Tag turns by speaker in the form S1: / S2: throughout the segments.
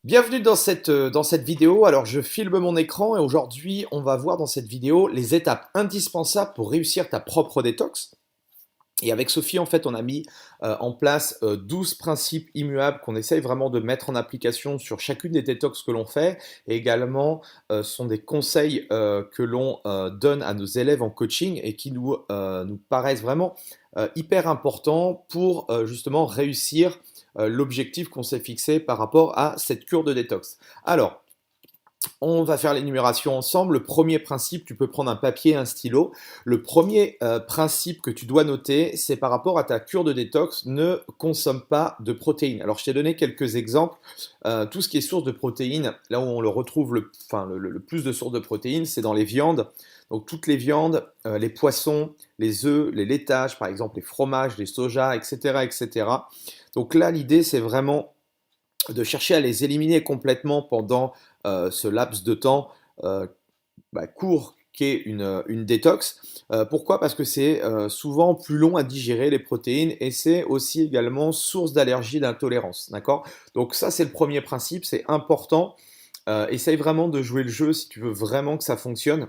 S1: Bienvenue dans cette vidéo. Alors, je filme mon écran et aujourd'hui, on va voir dans cette vidéo les étapes indispensables pour réussir ta propre détox. Et avec Sophie, en fait, on a mis en place 12 principes immuables qu'on essaye vraiment de mettre en application sur chacune des détox que l'on fait. Et également, ce sont des conseils que l'on donne à nos élèves en coaching et qui nous paraissent vraiment hyper importants pour justement réussir l'objectif qu'on s'est fixé par rapport à cette cure de détox. Alors, on va faire l'énumération ensemble. Le premier principe, tu peux prendre un papier et un stylo. Le premier principe que tu dois noter, c'est par rapport à ta cure de détox, ne consomme pas de protéines. Alors, je t'ai donné quelques exemples. Tout ce qui est source de protéines, là où on le retrouve le plus de sources de protéines, c'est dans les viandes. Donc, toutes les viandes, les poissons, les œufs, les laitages, par exemple, les fromages, les sojas, etc., etc. Donc là, l'idée, c'est vraiment de chercher à les éliminer complètement pendant ce laps de temps euh, court qu'est une détox. Pourquoi? Parce que c'est souvent plus long à digérer les protéines et c'est aussi également source d'allergie, d'intolérance. D'accord? Donc ça, c'est le premier principe, c'est important. Essaye vraiment de jouer le jeu si tu veux vraiment que ça fonctionne.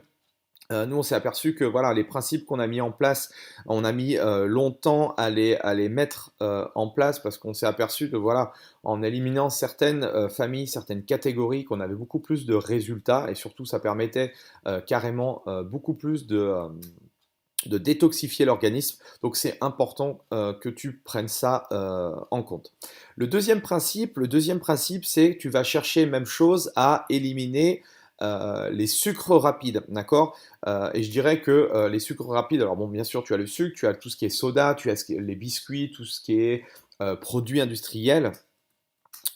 S1: Nous, on s'est aperçu que voilà, les principes qu'on a mis en place, on a mis longtemps à les mettre en place parce qu'on s'est aperçu que voilà, en éliminant certaines familles, certaines catégories, qu'on avait beaucoup plus de résultats et surtout ça permettait carrément beaucoup plus de détoxifier l'organisme. Donc c'est important que tu prennes ça en compte. Le deuxième principe, c'est que tu vas chercher même chose à éliminer les sucres rapides, d'accord. Et je dirais que les sucres rapides, alors bon, bien sûr, tu as le sucre, tu as tout ce qui est soda, tu as les biscuits, tout ce qui est produits industriels.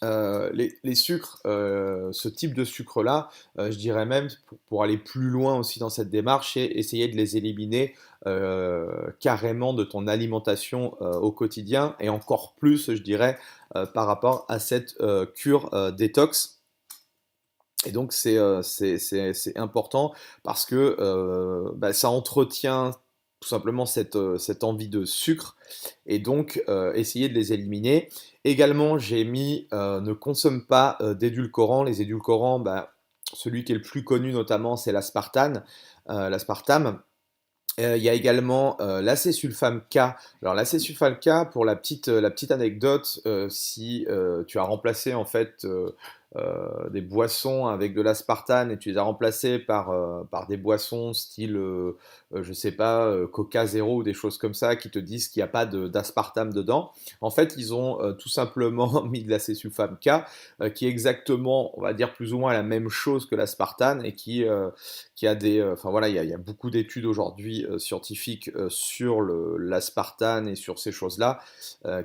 S1: Les sucres, ce type de sucre-là, je dirais même, pour aller plus loin aussi dans cette démarche, c'est essayer de les éliminer carrément de ton alimentation au quotidien, et encore plus, je dirais, par rapport à cette cure détox. Et donc c'est important parce que ça entretient tout simplement cette envie de sucre et donc essayer de les éliminer. Également, j'ai mis ne consomme pas d'édulcorants. Les édulcorants, celui qui est le plus connu notamment, c'est l'aspartame. L'aspartame. Il y a également l'acésulfame K. Alors l'acésulfame K, pour la petite anecdote, si tu as remplacé en fait des boissons avec de l'aspartame et tu les as remplacées par des boissons style, je sais pas, Coca Zéro ou des choses comme ça qui te disent qu'il n'y a pas d'aspartame dedans. En fait, ils ont tout simplement mis de l'acésulfame K, qui est exactement, on va dire, plus ou moins la même chose que l'aspartame et qui a des, enfin voilà, il y a beaucoup d'études aujourd'hui scientifiques sur l'aspartame et sur ces choses-là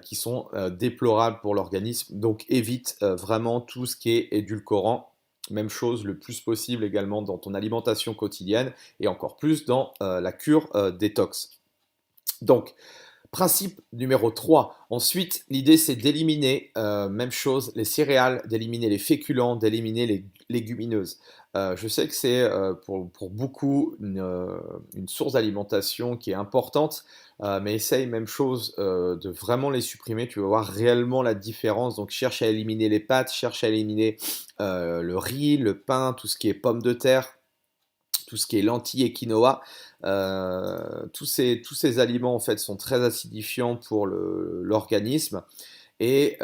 S1: qui sont déplorables pour l'organisme. Donc évite vraiment tout ce qui est édulcorant. Même chose le plus possible également dans ton alimentation quotidienne et encore plus dans la cure détox. Donc, principe numéro 3. Ensuite, l'idée c'est d'éliminer, même chose, les céréales, d'éliminer les féculents, d'éliminer les légumineuses. Je sais que c'est pour beaucoup une source d'alimentation qui est importante, mais essaye même chose de vraiment les supprimer. Tu vas voir réellement la différence. Donc cherche à éliminer les pâtes, cherche à éliminer le riz, le pain, tout ce qui est pommes de terre, tout ce qui est lentilles et quinoa. Tous ces aliments en fait sont très acidifiants pour l'organisme et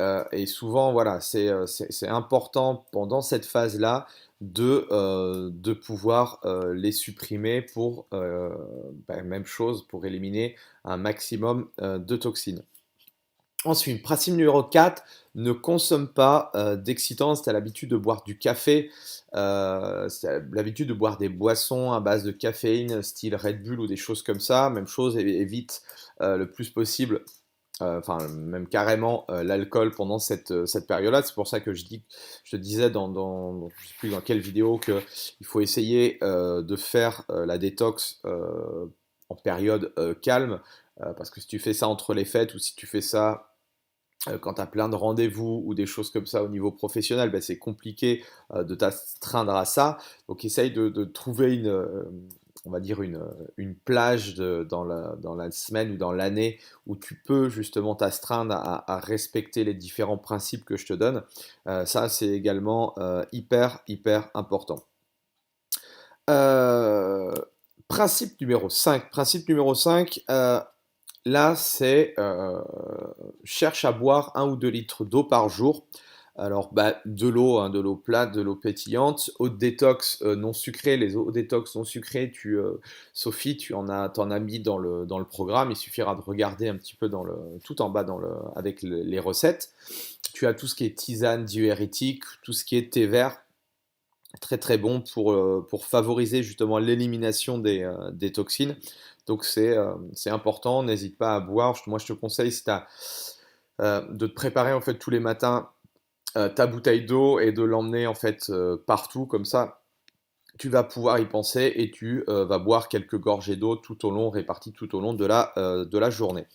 S1: souvent voilà c'est important pendant cette phase-là de pouvoir les supprimer pour même chose pour éliminer un maximum de toxines. Ensuite, principe numéro 4, ne consomme pas d'excitants. Si tu as l'habitude de boire du café, si tu as l'habitude de boire des boissons à base de caféine, style Red Bull ou des choses comme ça, même chose, évite le plus possible, enfin même carrément l'alcool pendant cette période-là. C'est pour ça que je te disais je ne sais plus dans quelle vidéo, qu'il faut essayer de faire la détox en période calme, parce que si tu fais ça entre les fêtes ou si tu fais ça quand tu as plein de rendez-vous ou des choses comme ça au niveau professionnel, c'est compliqué de t'astreindre à ça. Donc essaye de trouver on va dire, une plage dans la semaine ou dans l'année où tu peux justement t'astreindre à respecter les différents principes que je te donne. Ça, c'est également hyper important. Euh, Principe numéro 5. Principe numéro 5, là, c'est cherche à boire 1 ou 2 litres d'eau par jour. Alors, bah, de l'eau, hein, de l'eau plate, de l'eau pétillante, eau de détox non sucrée. Les eaux détox non sucrées, Sophie, t'en as mis dans le programme. Il suffira de regarder un petit peu tout en bas avec les recettes. Tu as tout ce qui est tisane diurétique, tout ce qui est thé vert, très très bon pour favoriser justement l'élimination des toxines. Donc c'est important, n'hésite pas à boire. Moi je te conseille si de te préparer en fait tous les matins ta bouteille d'eau et de l'emmener en fait partout comme ça. Tu vas pouvoir y penser et tu vas boire quelques gorgées d'eau tout au long, réparties tout au long de la journée.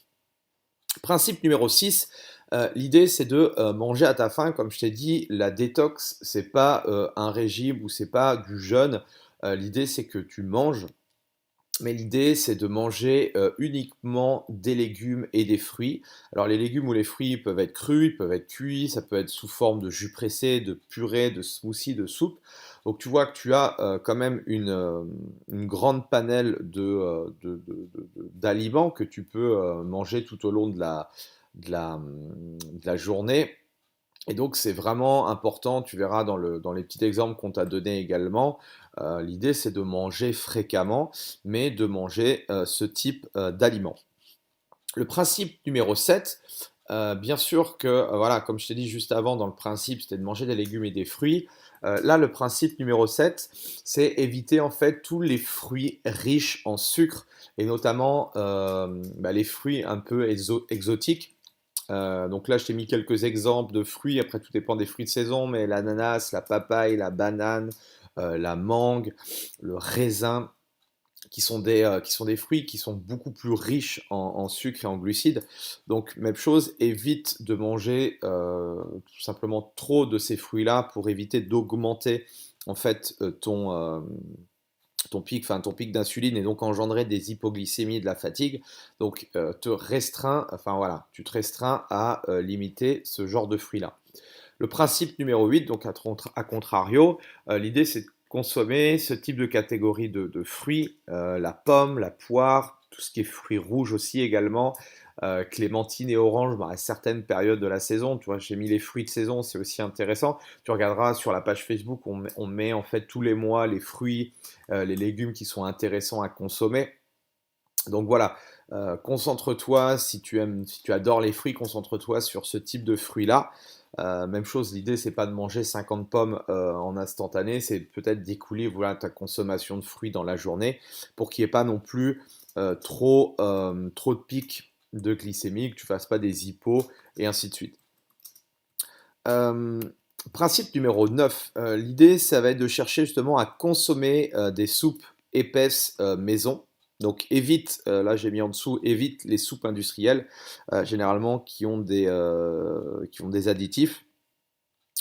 S1: Principe numéro 6, l'idée c'est de manger à ta faim. Comme je t'ai dit, la détox, c'est pas un régime ou c'est pas du jeûne. L'idée c'est que tu manges, mais l'idée c'est de manger uniquement des légumes et des fruits. Alors les légumes ou les fruits peuvent être crus, ils peuvent être cuits, ça peut être sous forme de jus pressé, de purée, de smoothie, de soupe. Donc tu vois que tu as quand même une grande panel d'aliments que tu peux manger tout au long de la journée. Et donc c'est vraiment important, tu verras dans les petits exemples qu'on t'a donnés également, l'idée c'est de manger fréquemment, mais de manger ce type d'aliments. Le principe numéro 7, bien sûr que, voilà, comme je t'ai dit juste avant, dans le principe, c'était de manger des légumes et des fruits. Là, le principe numéro 7, c'est éviter en fait tous les fruits riches en sucre, et notamment bah, les fruits un peu exotiques. Donc là, je t'ai mis quelques exemples de fruits. Après, tout dépend des fruits de saison, mais l'ananas, la papaye, la banane, la mangue, le raisin, qui sont des fruits qui sont beaucoup plus riches en sucre et en glucides. Donc, même chose, évite de manger tout simplement trop de ces fruits-là pour éviter d'augmenter en fait ton pic d'insuline et donc engendrer des hypoglycémies, de la fatigue. Donc, tu te restreins à limiter ce genre de fruits-là. Le principe numéro 8, donc à contrario, l'idée c'est de consommer ce type de catégorie de fruits, la pomme, la poire, tout ce qui est fruits rouges aussi également, clémentine et orange à certaines périodes de la saison. Tu vois, j'ai mis les fruits de saison, c'est aussi intéressant. Tu regarderas sur la page Facebook, on met en fait tous les mois les fruits, les légumes qui sont intéressants à consommer. Donc voilà, concentre-toi, si tu adores les fruits, concentre-toi sur ce type de fruits-là. Même chose, l'idée c'est pas de manger 50 pommes en instantané, c'est peut-être d'écouler voilà, ta consommation de fruits dans la journée pour qu'il n'y ait pas non plus trop de pics de glycémie, que tu fasses pas des hippos et ainsi de suite. Euh, Principe numéro 9, l'idée ça va être de chercher justement à consommer des soupes épaisses maison. Donc évite, là j'ai mis en dessous, évite les soupes industrielles, généralement qui ont des additifs.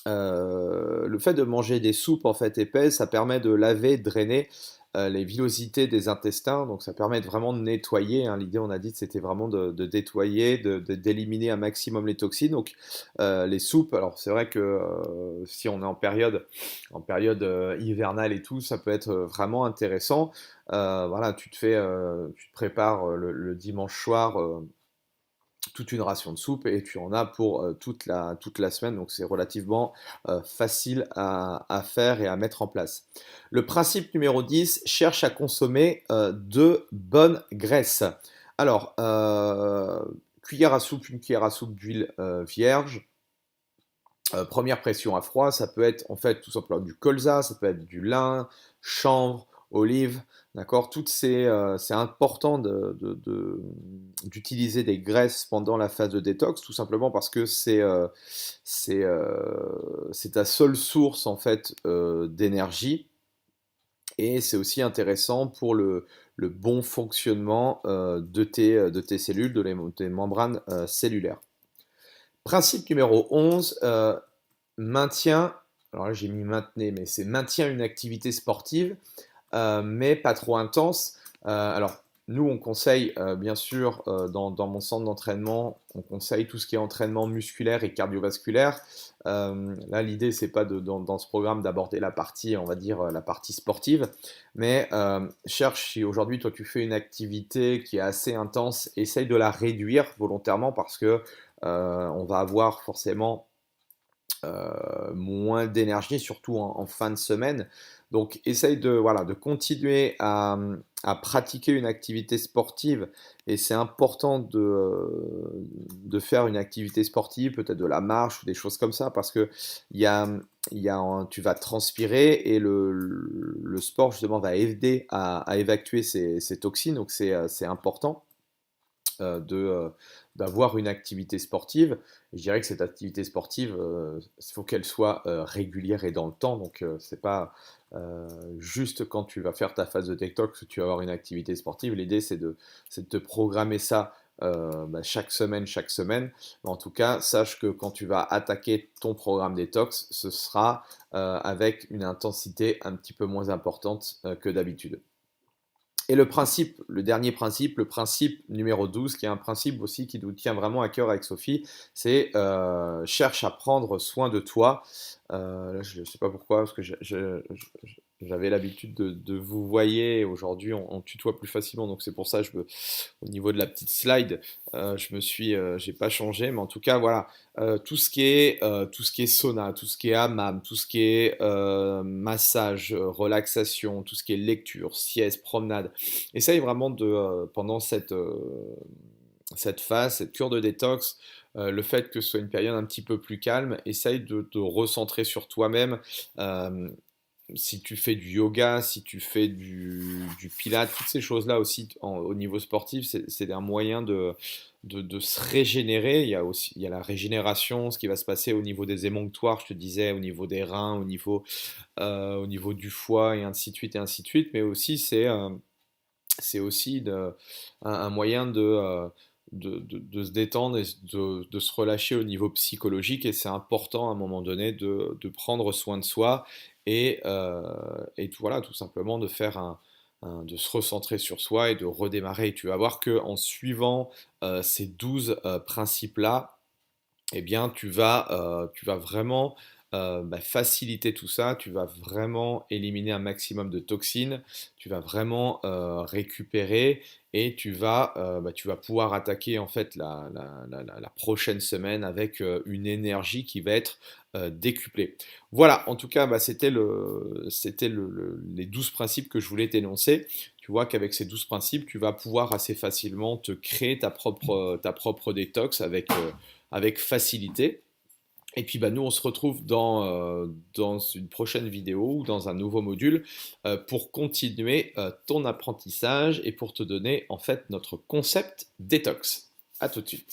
S1: Le fait de manger des soupes en fait épaisses, ça permet de laver, de drainer les villosités des intestins, donc ça permet vraiment de nettoyer, hein. L'idée, on a dit, c'était vraiment de nettoyer, d'éliminer un maximum les toxines. Donc les soupes, alors c'est vrai que si on est en période hivernale et tout, ça peut être vraiment intéressant. Voilà, tu te prépares le dimanche soir. Toute une ration de soupe et tu en as pour toute la semaine, donc c'est relativement facile à faire et à mettre en place. Le principe numéro 10, cherche à consommer de bonnes graisses. Alors, une cuillère à soupe d'huile vierge. Première pression à froid, ça peut être en fait tout simplement du colza, ça peut être du lin, chanvre, olive, d'accord. C'est important d'utiliser des graisses pendant la phase de détox, tout simplement parce que c'est ta seule source en fait d'énergie et c'est aussi intéressant pour le bon fonctionnement de tes cellules, tes membranes cellulaires. Principe numéro 11, maintien, alors là j'ai mis maintenir, mais c'est maintien une activité sportive mais pas trop intense. Alors, nous, on conseille, bien sûr, dans mon centre d'entraînement, on conseille tout ce qui est entraînement musculaire et cardiovasculaire. Là, l'idée, c'est pas dans ce programme d'aborder la partie, on va dire, la partie sportive, mais cherche, si aujourd'hui, toi, tu fais une activité qui est assez intense, essaye de la réduire volontairement parce que on va avoir forcément moins d'énergie, surtout en fin de semaine. Donc, essaye voilà, de continuer à pratiquer une activité sportive. Et c'est important de faire une activité sportive, peut-être de la marche ou des choses comme ça, parce que il y a, tu vas transpirer et le sport, justement, va aider à évacuer ces toxines. Donc, c'est important d'avoir une activité sportive. Et je dirais que cette activité sportive, il faut qu'elle soit régulière et dans le temps. Donc, c'est pas juste quand tu vas faire ta phase de TikTok que tu vas avoir une activité sportive. L'idée, c'est de te programmer ça chaque semaine, chaque semaine. Mais en tout cas, sache que quand tu vas attaquer ton programme détox, ce sera avec une intensité un petit peu moins importante que d'habitude. Et le principe, le dernier principe, le principe numéro 12, qui est un principe aussi qui nous tient vraiment à cœur avec Sophie, c'est cherche à prendre soin de toi. Là, je ne sais pas pourquoi, parce que j'avais l'habitude de vous voyer. Aujourd'hui, on tutoie plus facilement, donc c'est pour ça, au niveau de la petite slide, j'ai pas changé, mais en tout cas, voilà, tout ce qui est sauna, tout ce qui est hammam, tout ce qui est massage, relaxation, tout ce qui est lecture, sieste, promenade. Essaye vraiment pendant cette phase, cette cure de détox, le fait que ce soit une période un petit peu plus calme, essaye de te recentrer sur toi-même. Euh, Si tu fais du yoga, si tu fais du pilates, toutes ces choses-là aussi au niveau sportif, c'est un moyen de se régénérer. Il y a la régénération, ce qui va se passer au niveau des émonctoires, je te disais, au niveau des reins, au niveau du foie, et ainsi de suite, et ainsi de suite. Mais aussi, c'est aussi un moyen de se détendre et de se relâcher au niveau psychologique. Et c'est important à un moment donné de prendre soin de soi et voilà, tout simplement de faire de se recentrer sur soi et de redémarrer. Et tu vas voir que en suivant ces 12 principes-là, eh bien, tu vas vraiment faciliter tout ça, tu vas vraiment éliminer un maximum de toxines, tu vas vraiment récupérer et tu vas pouvoir attaquer en fait la prochaine semaine avec une énergie qui va être décuplée. Voilà, en tout cas, les 12 principes que je voulais t'énoncer. Tu vois qu'avec ces 12 principes, tu vas pouvoir assez facilement te créer ta propre détox avec facilité. Et puis bah, nous, on se retrouve dans une prochaine vidéo ou dans un nouveau module pour continuer ton apprentissage et pour te donner en fait notre concept détox. À tout de suite.